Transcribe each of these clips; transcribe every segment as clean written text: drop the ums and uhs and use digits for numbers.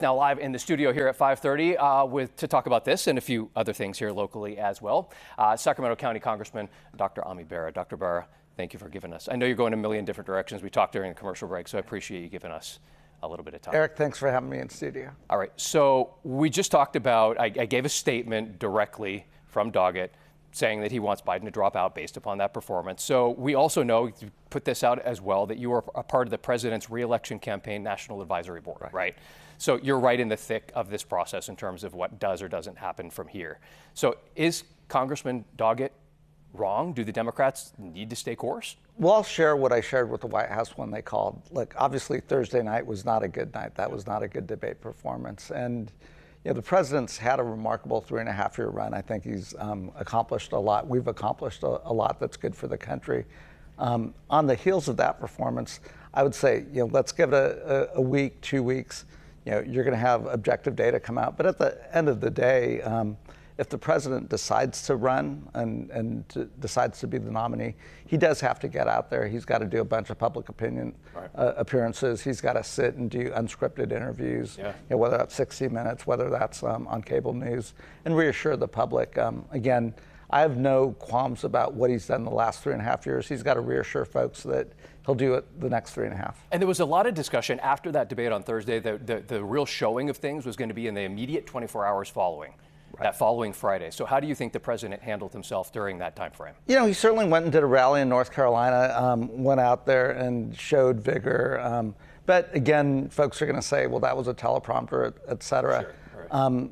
Now live in the studio here at 5:30 to talk about this and a few other things here locally as well. Sacramento County Congressman Dr. Ami Bera. Dr. Bera, thank you for giving us. I know you're going a million different directions. We talked during the commercial break, so I appreciate you giving us a little bit of time. Eric, thanks for having me in studio. All right, so we just talked about, I gave a statement directly from Doggett saying that he wants Biden to drop out based upon that performance. So we also know, you put this out as well, that you are a part of the president's re-election campaign National Advisory Board, right? So you're right in the thick of this process in terms of what does or doesn't happen from here. So is Congressman Doggett wrong? Do the Democrats need to stay course? Well, I'll share what I shared with the White House when they called. Look, obviously Thursday night was not a good night. That was not a good debate performance. And the president's had a remarkable 3.5-year run. I think he's accomplished a lot. We've accomplished a lot that's good for the country. On the heels of that performance, I would say, let's give it a week, 2 weeks. You're going to have objective data come out. But at the end of the day, if the president decides to run and decides to be the nominee, he does have to get out there. He's got to do a bunch of public opinion appearances. He's got to sit and do unscripted interviews, whether that's 60 Minutes, whether that's on cable news, and reassure the public. Again, I have no qualms about what he's done the last 3.5 years. He's got to reassure folks that he'll do it the next 3.5. And there was a lot of discussion after that debate on Thursday. The real showing of things was going to be in the immediate 24 hours following. That following Friday. So how do you think the president handled himself during that time frame? He certainly went and did a rally in North Carolina, went out there and showed vigor. But again, folks are going to say, well, that was a teleprompter, et cetera. Sure.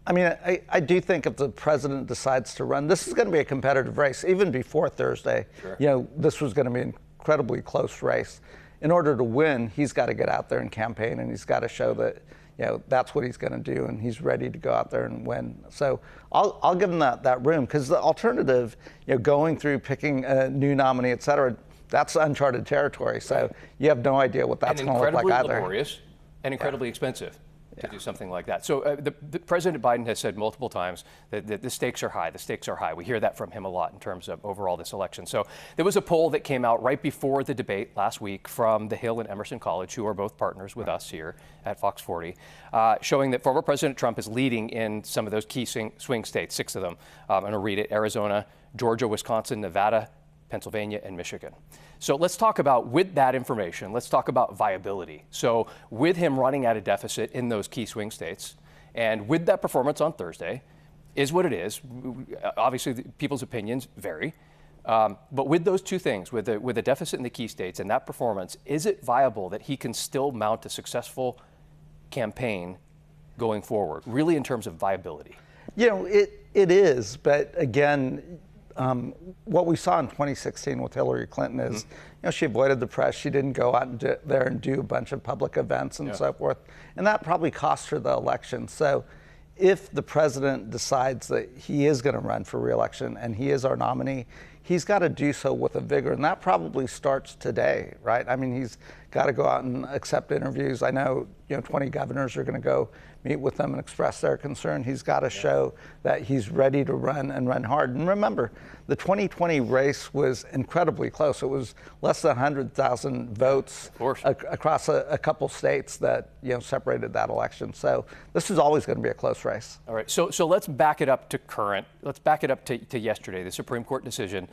I do think if the president decides to run, this is going to be a competitive race. Even before Thursday, this was going to be an incredibly close race. In order to win, he's got to get out there and campaign, and he's got to show that that's what he's going to do, and he's ready to go out there and win. So I'll give him that room, because the alternative, going through picking a new nominee, et cetera, that's uncharted territory. So you have no idea what that's going to look like either. Incredibly laborious and incredibly expensive to do something like that. So the President Biden has said multiple times that the stakes are high. The stakes are high. We hear that from him a lot in terms of overall this election. So there was a poll that came out right before the debate last week from the Hill and Emerson College, who are both partners with us here at Fox 40, showing that former President Trump is leading in some of those key swing states, 6 of them. I'm going to read it: Arizona, Georgia, Wisconsin, Nevada, Pennsylvania, and Michigan. So let's talk about, with that information, let's talk about viability. So with him running at a deficit in those key swing states, and with that performance on Thursday, is what it is. Obviously, people's opinions vary. But with those two things, with a deficit in the key states and that performance, is it viable that he can still mount a successful campaign going forward, really in terms of viability? It is, but again, what we saw in 2016 with Hillary Clinton is, she avoided the press. She didn't go out there and do a bunch of public events and so forth. And that probably cost her the election. So if the president decides that he is going to run for re-election and he is our nominee, he's got to do so with a vigor. And that probably starts today, right? He's got to go out and accept interviews. I know, 20 governors are going to go meet with them and express their concern. He's got to show that he's ready to run and run hard. And remember, the 2020 race was incredibly close. It was less than 100,000 votes across a couple states that separated that election. So this is always going to be a close race. All right. So let's back it up to current. Let's back it up to yesterday, the Supreme Court decision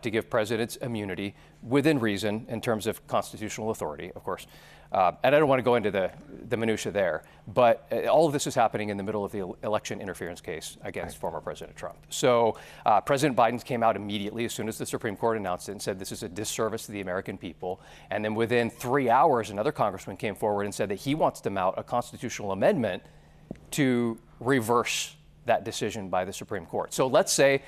to give presidents immunity within reason in terms of constitutional authority, of course. And I don't want to go into the minutia there, but all of this is happening in the middle of the election interference case against former President Trump. So President Biden came out immediately as soon as the Supreme Court announced it and said this is a disservice to the American people. And then within 3 hours, another congressman came forward and said that he wants to mount a constitutional amendment to reverse that decision by the Supreme Court. So let's say,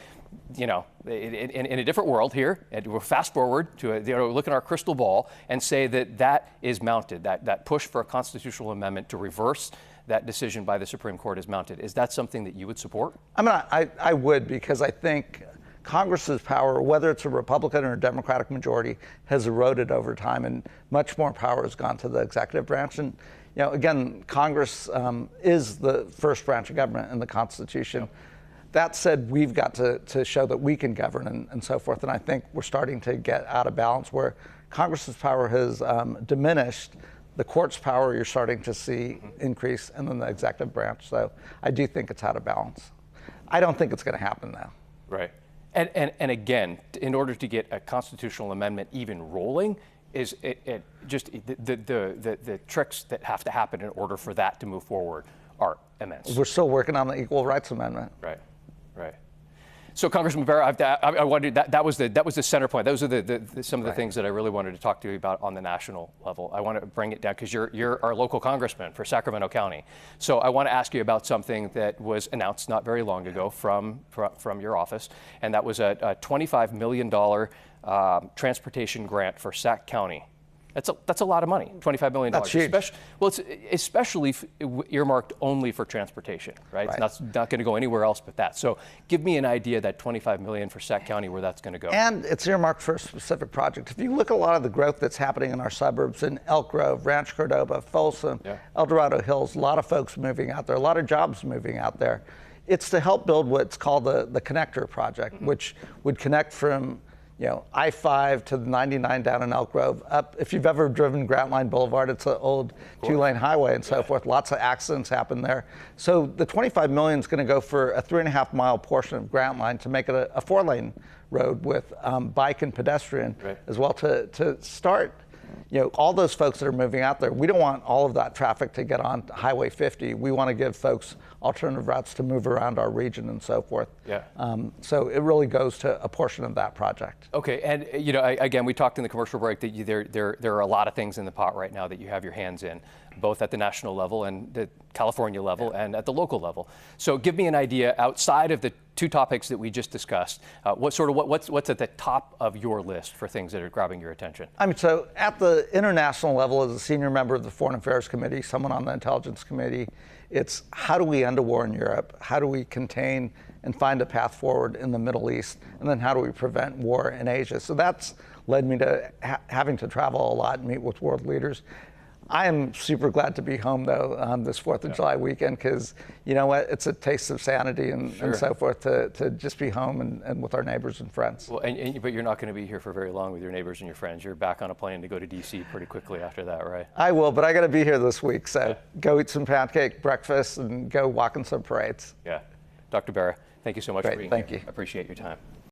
in a different world here, and we'll fast forward to look at our crystal ball and say that is mounted, that push for a constitutional amendment to reverse that decision by the Supreme Court is mounted. Is that something that you would support? I would, because I think Congress's power, whether it's a Republican or a Democratic majority, has eroded over time, and much more power has gone to the executive branch. And again, Congress is the first branch of government in the Constitution. Yep. That said, we've got to show that we can govern and so forth. And I think we're starting to get out of balance where Congress's power has diminished. The court's power you're starting to see increase, and then the executive branch. So I do think it's out of balance. I don't think it's going to happen, though. Right. And again, in order to get a constitutional amendment even rolling, is it just the tricks that have to happen in order for that to move forward are immense. We're still working on the Equal Rights Amendment. Right. Right. So, Congressman Bera, I wanted that was the center point. Those are some of the things that I really wanted to talk to you about on the national level. I want to bring it down because you're our local congressman for Sacramento County. So I want to ask you about something that was announced not very long ago from your office, and that was a $25 million transportation grant for Sac County. That's a lot of money, $25 million. That's huge. Well, it's especially earmarked only for transportation, right? It's not going to go anywhere else but that. So give me an idea, that $25 million for Sac County, where that's going to go. And it's earmarked for a specific project. If you look at a lot of the growth that's happening in our suburbs, in Elk Grove, Rancho Cordova, Folsom, El Dorado Hills, a lot of folks moving out there, a lot of jobs moving out there. It's to help build what's called the Connector Project, which would connect from I-5 to the 99 down in Elk Grove up. If you've ever driven Grantline Boulevard, it's an old two-lane highway and so forth. Lots of accidents happen there. So the $25 million is going to go for a 3.5-mile portion of Grantline to make it a 4-lane road with bike and pedestrian as well to start. All those folks that are moving out there, we don't want all of that traffic to get on Highway 50. We want to give folks alternative routes to move around our region and so forth. So it really goes to a portion of that project. Okay, and again, we talked in the commercial break that there are a lot of things in the pot right now that you have your hands in, both at the national level and the California level and at the local level. So give me an idea, outside of the two topics that we just discussed, what's at the top of your list for things that are grabbing your attention? So at the international level, as a senior member of the Foreign Affairs Committee, someone on the Intelligence Committee, it's how do we end a war in Europe? How do we contain and find a path forward in the Middle East? And then how do we prevent war in Asia? So that's led me to having to travel a lot and meet with world leaders. I am super glad to be home, though, this 4th of July weekend, because you know what? It's a taste of sanity and so forth to just be home and with our neighbors and friends. Well, but you're not going to be here for very long with your neighbors and your friends. You're back on a plane to go to D.C. pretty quickly after that, right? I will, but I got to be here this week, so go eat some pancake breakfast and go walk in some parades. Yeah. Dr. Bera, thank you so much for being here. Thank you. I appreciate your time.